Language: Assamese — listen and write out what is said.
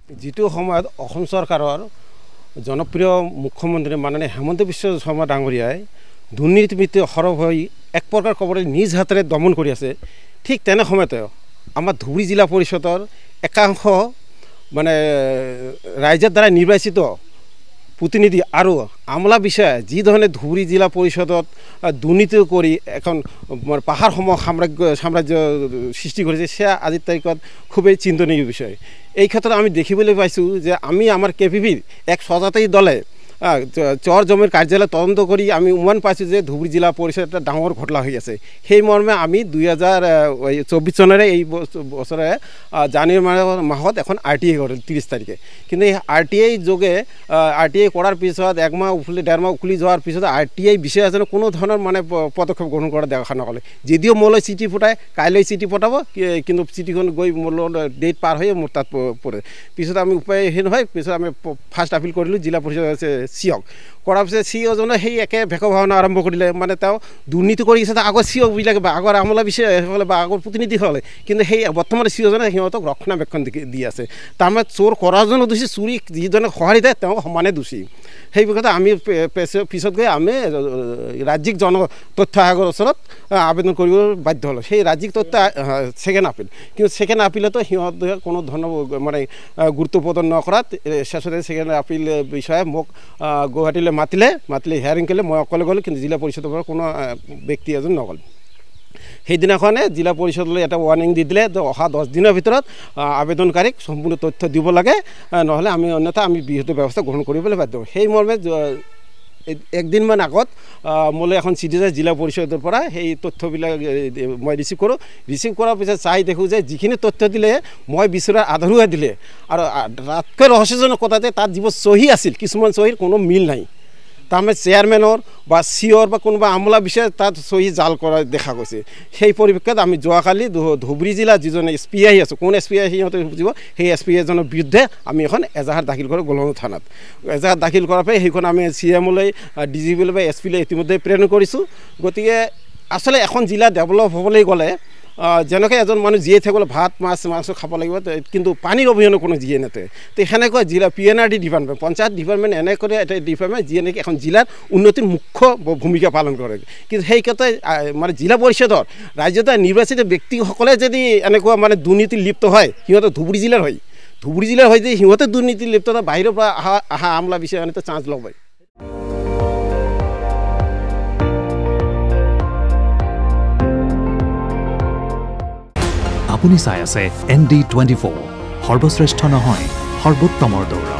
যিটো সময়ত অসম চৰকাৰৰ জনপ্ৰিয় মুখ্যমন্ত্ৰী মাননীয় হেমন্ত বিশ্ব শৰ্মা ডাঙৰীয়াই দুৰ্নীতিবিদ সৰব হৈ এক প্ৰকাৰ ক'বলৈ নিজ হাতেৰে দমন কৰি আছে, ঠিক তেনে সময়তে আমাৰ ধুবুৰী জিলা পৰিষদৰ একাংশ মানে ৰাইজৰ দ্বাৰা নিৰ্বাচিত প্ৰতিনিধি আৰু আমলা বিষয়া যি ধৰণে ধুবুৰী জিলা পৰিষদত দুৰ্নীতি কৰি এখন পাহাৰসমূহ সাম্ৰাজ্য সৃষ্টি কৰিছে, সেয়া আজিৰ তাৰিখত খুবেই চিন্তনীয় বিষয়। এই ক্ষেত্ৰত আমি দেখিবলৈ পাইছোঁ যে আমি আমাৰ KPPৰ এক সজাতি দলে চৰ জমিৰ কাৰ্যালয় তদন্ত কৰি আমি উমান পাইছোঁ যে ধুবুৰী জিলা পৰিষদ এটা ডাঙৰ ঘটনা হৈ আছে। সেই মৰ্মে আমি 2024 চনৰে এই বছৰে জানুৱাৰী মাহত এখন RTI কৰিলোঁ 30 তাৰিখে। কিন্তু এই RTI যোগে RTI কৰাৰ পিছত একমাহ উকলি 1.5 মাহ উকলি যোৱাৰ পিছত RTI বিষয়া এজনে কোনো ধৰণৰ মানে পদক্ষেপ গ্ৰহণ কৰা দেখা নগ'লে। যদিও মোলৈ চিঠি পঠায়, কাইলৈ চিঠি পঠাব, কিন্তু চিঠিখন গৈ মোৰ ডেট পাৰ হৈ মোৰ তাত পৰে। পিছত আমি উপায়হীন হয়, পিছত আমি ফাৰ্ষ্ট আপিল কৰিলোঁ জিলা পৰিষদ চিওক কৰাৰ পিছত চিঅ'জনে সেই একে ভেকভাৱনা আৰম্ভ কৰিলে। মানে তেওঁ দুৰ্নীতি কৰি আছে আগৰ চিঅ'বিলাকে বা আগৰ আমলা বিষয়াসকলে বা আগৰ প্ৰতিনিধিসকলে, কিন্তু সেই বৰ্তমান চিঅ'জনে সিহঁতক ৰক্ষণাবেক্ষণ দি আছে। তাৰমানে চোৰ কৰাজনো দোষী, চুৰি যিজনে সঁহাৰি দিয়ে তেওঁ সমানে দোষী। সেই বিষয়তে আমি পিছত গৈ আমি ৰাজ্যিক তথ্য আয়োগৰ ওচৰত আবেদন কৰিব বাধ্য হ'লোঁ। সেই ৰাজ্যিক তথ্য ছেকেণ্ড আপিল, কিন্তু ছেকেণ্ড আপিলতো সিহঁতে কোনো ধৰণৰ মানে গুৰুত্ব প্ৰদান নকৰাত শেষতে ছেকেণ্ড আপিল বিষয়ে মোক গুৱাহাটীলৈ মাতিলে হিয়াৰিং কৰিলে। মই অকলে গ'লোঁ, কিন্তু জিলা পৰিষদৰ পৰা কোনো ব্যক্তি এজন নগ'ল। সেইদিনাখনে জিলা পৰিষদলৈ এটা ৱাৰ্ণিং দি দিলে যে অহা 10 দিনৰ ভিতৰত আবেদনকাৰীক সম্পূৰ্ণ তথ্য দিব লাগে, নহ'লে অন্যথা আমি বিহিত ব্যৱস্থা গ্ৰহণ কৰিবলৈ বাধ্য হ'ম। সেই মৰ্মে একদিনমান আগত মোলৈ এখন চিঠি যায় জিলা পৰিষদৰ পৰা। সেই তথ্যবিলাক মই ৰিচিভ কৰোঁ। ৰিচিভ কৰাৰ পিছত চাই দেখোঁ যে যিখিনি তথ্য দিলে মই বিচৰাৰ আধাৰুৱা দিলে, আৰু তাতকৈ ৰহস্যজনক কথা যে তাত যিবোৰ চহী আছিল, কিছুমান চহীৰ কোনো মিল নাই। তাৰমানে চেয়াৰমেনৰ বা চিঅ'ৰ বা কোনোবা আমলা বিষয়ে তাত চহী জাল কৰা দেখা গৈছে। সেই পৰিপ্ৰেক্ষিতত আমি যোৱাকালি ধুবুৰী জিলাৰ যিজন SPI আছে, কোন SPI সিহঁতে বুজিব, সেই SPI এজনৰ বিৰুদ্ধে আমি এখন এজাহাৰ দাখিল কৰোঁ গোলঙা থানাত। এজাহাৰ দাখিল কৰাৰ পৰা সেইখন আমি CMলৈ, DGPলৈ বা SPলৈ ইতিমধ্যে প্ৰেৰণ কৰিছোঁ। গতিকে আচলতে এখন জিলা ডেভেলপ হ'বলৈ গ'লে যেনেকৈ এজন মানুহ জীয়াই থাকিবলৈ ভাত মাছ খাব লাগিব, কিন্তু পানীৰ অবিহনে কোনো জীয়াই নাথাকে। তো সেনেকৈ জিলা PNRD ডিপাৰ্টমেণ্ট, পঞ্চায়ত ডিপাৰ্টমেণ্ট এনেকৈ এটা ডিপাৰ্টমেণ্ট যিয়ে নেকি এখন জিলাৰ উন্নতিৰ মুখ্য ভূমিকা পালন কৰে। কিন্তু সেই ক্ষেত্ৰত মানে জিলা পৰিষদৰ ৰাজ্যত নিৰ্বাচিত ব্যক্তিসকলে যদি এনেকুৱা মানে দুৰ্নীতিত লিপ্ত হয়, সিহঁতে ধুবুৰী জিলাৰ হয় যে সিহঁতে দুৰ্নীতিত লিপ্ত হয়, বাহিৰৰ পৰা অহা আমলা বিষয়ে মানে চান্স ল'ব পাৰি। আপুনি চাই আছে ND24, সৰ্বশ্ৰেষ্ঠ নহয় সৰ্বোত্তমৰ দৌৰা।